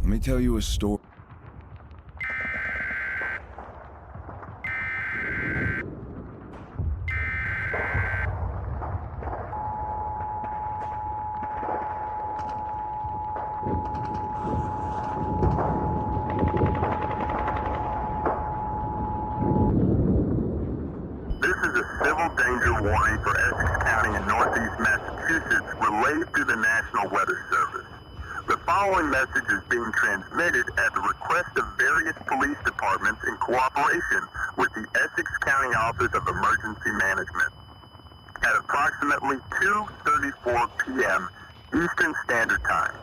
Let me tell you a story. This is a civil danger warning for Essex County in northeast Massachusetts relayed through the National Weather Service. The following message is being transmitted at the request of various police departments in cooperation with the Essex County Office of Emergency Management. At approximately 2:34 p.m. Eastern Standard Time,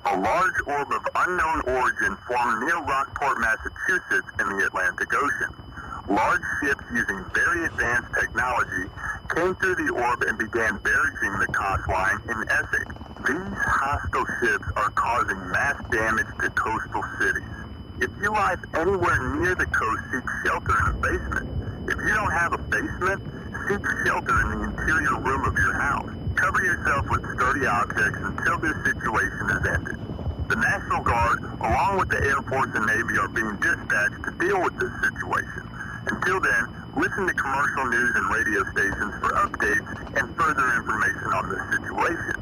a large orb of unknown origin formed near Rockport, Massachusetts in the Atlantic Ocean. Large ships using very advanced technology came through the orb and began barraging the coastline in Essex. These hostile ships are causing mass damage to coastal cities. If you live anywhere near the coast, seek shelter in a basement. If you don't have a basement, seek shelter in the interior room of your house. Cover yourself with sturdy objects until this situation is ended. The National Guard, along with the Air Force and Navy, are being dispatched to deal with this situation. Until then, listen to commercial news and radio stations for updates and further information on this situation.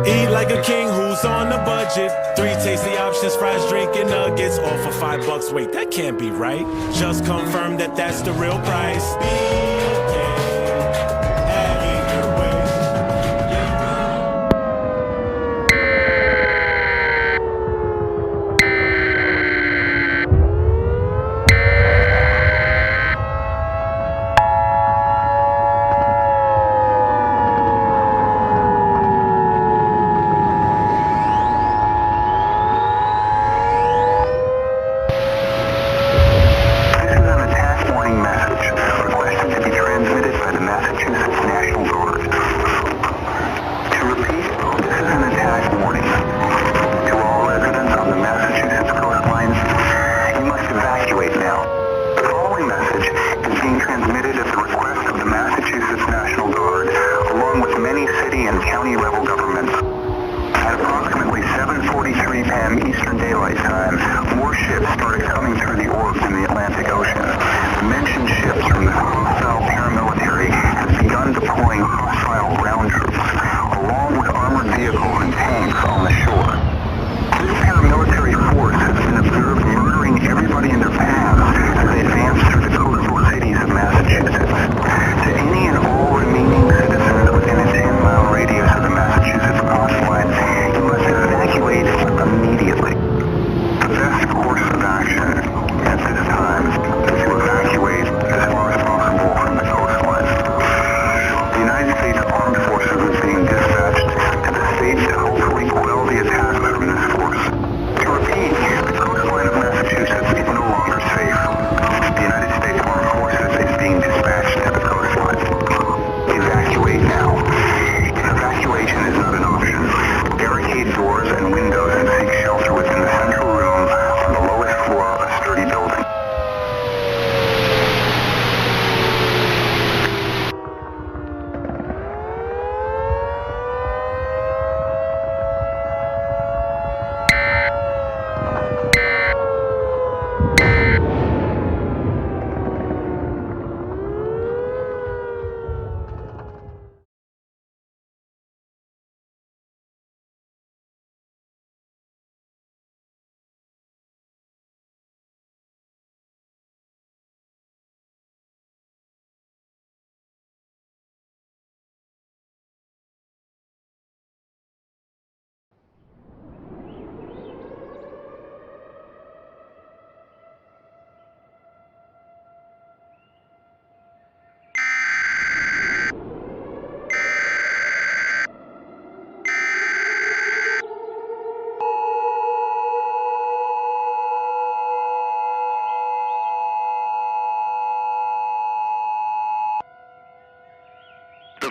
Eat like a king who's on a budget. 3 tasty options, fries, drink, and nuggets. All for $5. Wait, that can't be right. Just confirm that that's the real price.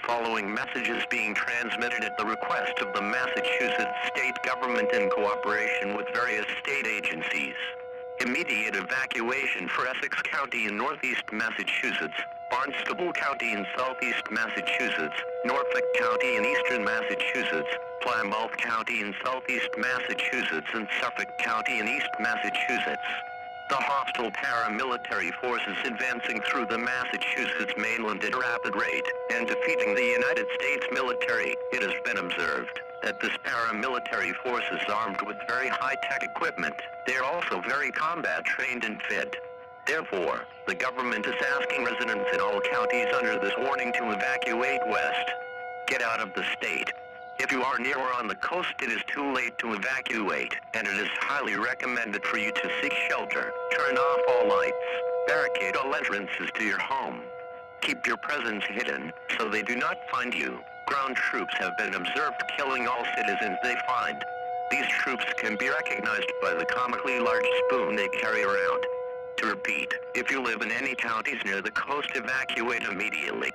The following message is being transmitted at the request of the Massachusetts state government in cooperation with various state agencies. Immediate evacuation for Essex County in northeast Massachusetts, Barnstable County in southeast Massachusetts, Norfolk County in eastern Massachusetts, Plymouth County in southeast Massachusetts, and Suffolk County in east Massachusetts. The hostile paramilitary forces advancing through the Massachusetts mainland at a rapid rate and defeating the United States military. It has been observed that this paramilitary force is armed with very high-tech equipment. They are also very combat trained and fit. Therefore, the government is asking residents in all counties under this warning to evacuate west. Get out of the state. If you are near or on the coast, it is too late to evacuate, and it is highly recommended for you to seek shelter. Turn off all lights. Barricade all entrances to your home. Keep your presence hidden, so they do not find you. Ground troops have been observed killing all citizens they find. These troops can be recognized by the comically large spoon they carry around. To repeat, if you live in any counties near the coast, evacuate immediately.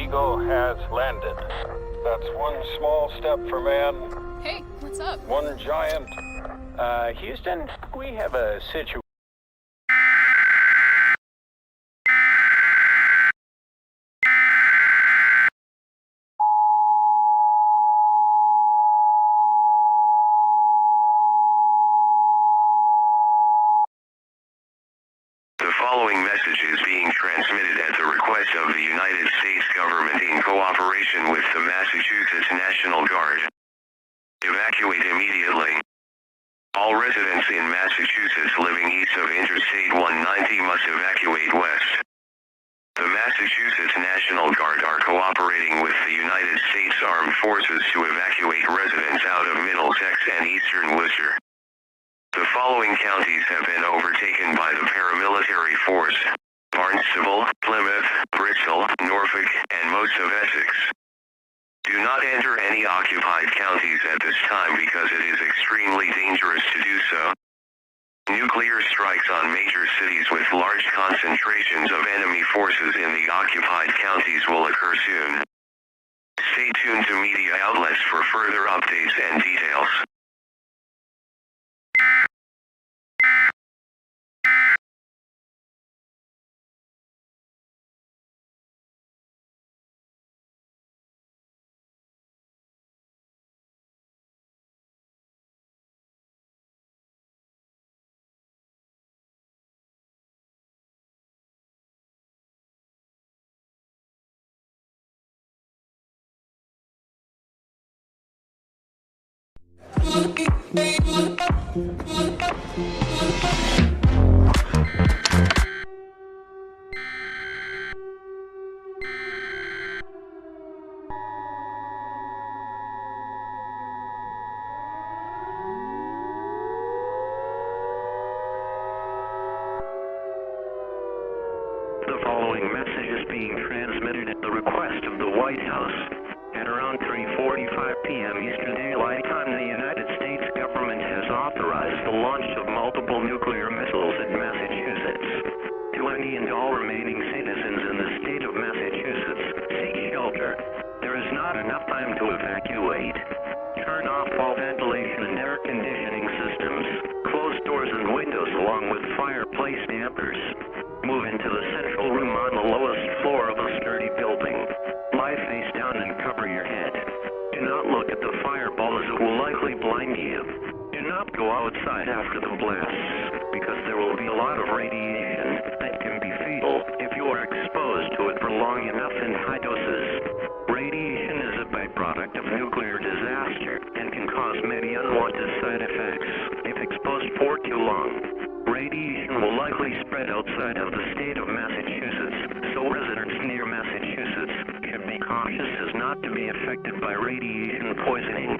Eagle has landed. That's one small step for man. Hey, what's up? One giant. Houston, we have a situation. The following message is being transmitted at the request of the United States government in cooperation with the Massachusetts National Guard. Evacuate immediately. All residents in Massachusetts living east of Interstate 190 must evacuate west. The Massachusetts National Guard are cooperating with the United States Armed Forces to evacuate residents out of Middlesex and eastern Worcester. The following counties have been overtaken by the paramilitary force: Barnstable, Plymouth, Bristol, Norfolk, and most of Essex. Do not enter any occupied counties at this time because it is extremely dangerous to do so. Nuclear strikes on major cities with large concentrations of enemy forces in the occupied counties will occur soon. Stay tuned to media outlets for further updates and details. The following message is being transmitted at the request of the White House. At around 3:45 p.m. Eastern Daylight Time, the United States government has authorized the launch of multiple nuclear missiles in Massachusetts. To any and all remaining citizens in the state of Massachusetts, seek shelter. There is not enough time to evacuate. Turn off all ventilation and air conditioning systems. Close doors and windows along with fireplace dampers. Move into the central room on the lowest floor of a sturdy building. Lie face down and cover your head. Do not look at the fireball as it will likely blind you. Do not go outside after the blasts, because there will be a lot of radiation that can be fatal if you are exposed to it for long enough in high doses. Radiation is a byproduct of nuclear disaster and can cause many unwanted side effects if exposed for too long. Radiation will likely spread outside of the state of Massachusetts, so residents near Massachusetts should be cautious as not to be affected by radiation poisoning.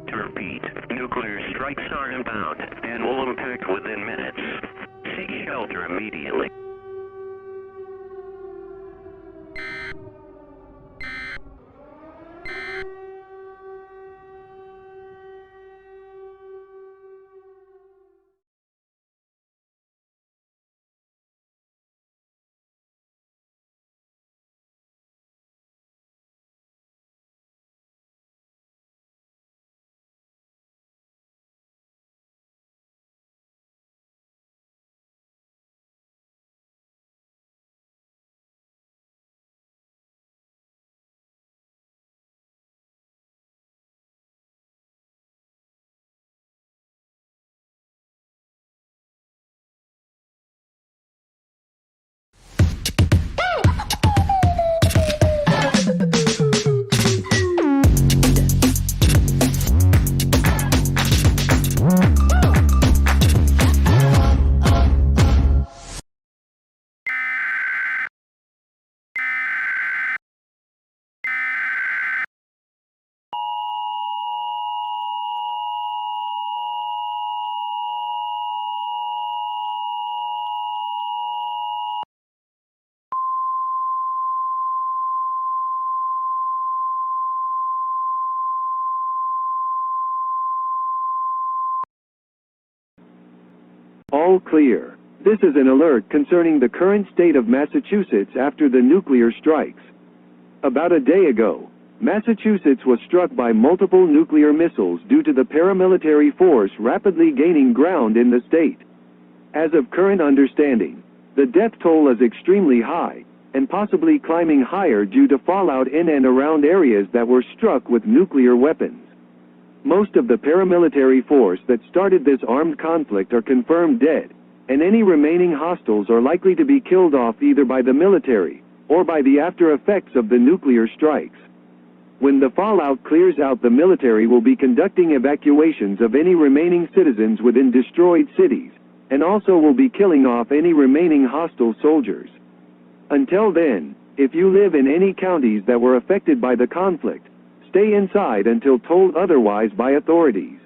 To repeat, nuclear strikes are inbound and will impact within minutes. Seek shelter immediately. All clear. This is an alert concerning the current state of Massachusetts after the nuclear strikes. About a day ago, Massachusetts was struck by multiple nuclear missiles due to the paramilitary force rapidly gaining ground in the state. As of current understanding, the death toll is extremely high, and possibly climbing higher due to fallout in and around areas that were struck with nuclear weapons. Most of the paramilitary force that started this armed conflict are confirmed dead, and any remaining hostiles are likely to be killed off either by the military or by the after effects of the nuclear strikes. When the fallout clears out, the military will be conducting evacuations of any remaining citizens within destroyed cities, and also will be killing off any remaining hostile soldiers. Until then, if you live in any counties that were affected by the conflict, stay inside until told otherwise by authorities.